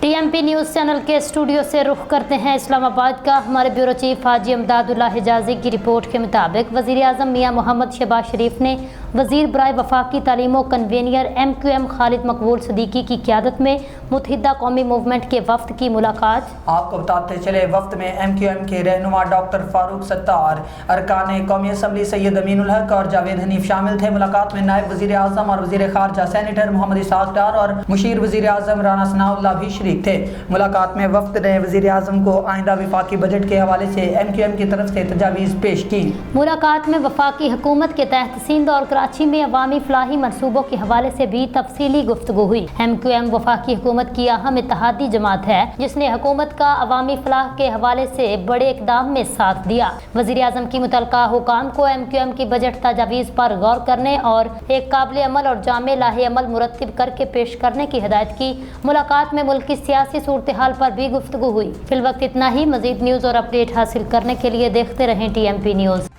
TMP news channel के studio से रुख करते हैं इस्लामाबाद का। हमारे ब्यूरो चीफ हाजी अमदादुल्लाह हिजाजी की रिपोर्ट के मुताबिक वज़ीर आज़म मियाँ मोहम्मद शहबाज शरीफ ने वज़ीर बराए वफाकी तालीम कन्वीनियर MQM खालिद मकबूल सदीकी की क़यादत में मुत्तहिदा कौमी मूवमेंट के वफ़द की मुलाकात। आपको बताते चले वफ़द में MQM के रहनुमा डॉक्टर फारूक सत्तार, अरकान कौमी असम्बली सैयद अमीनुल हक और जावेद हनीफ शामिल थे। मुलाकात में नायब वज़ीर आज़म और वज़ीर ख़ारजा सेनेटर मोहम्मद इसहाक़ डार और मुशीर वज़ीर आज़म राना सनाउल्लाह भी शरीक थे। मुलाकात में वफ़द ने वज़ीर आज़म को आइंदा वफाकी बजट के हवाले से MQM की तरफ से तजावीज़ पेश की। मुलाकात में वफाकी हुकूमत के तहत सिंध और कराची में अवामी फलाही मनसूबों के हवाले से भी तफसीली गुफ्तगू हुई। MQM वफाकी हुकूमत की अहम इत्तेहादी जमात है जिसने हुकूमत का अवामी फलाह के हवाले से बड़े इक़दाम में साथ दिया। वज़ीर आज़म की मुतल्लका हुकाम को MQM की बजट तजावीज़ पर गौर करने और एक काबिल अमल और जामे लाहे अमल मुरत्तिब करके पेश करने की हिदायत की। मुलाकात में मुल्क की सियासी सूरत हाल पर भी गुफ्तगू हुई। फिल वक्त इतना ही। मज़ीद न्यूज़ और अपडेट हासिल करने के लिए देखते रहें TMP न्यूज़।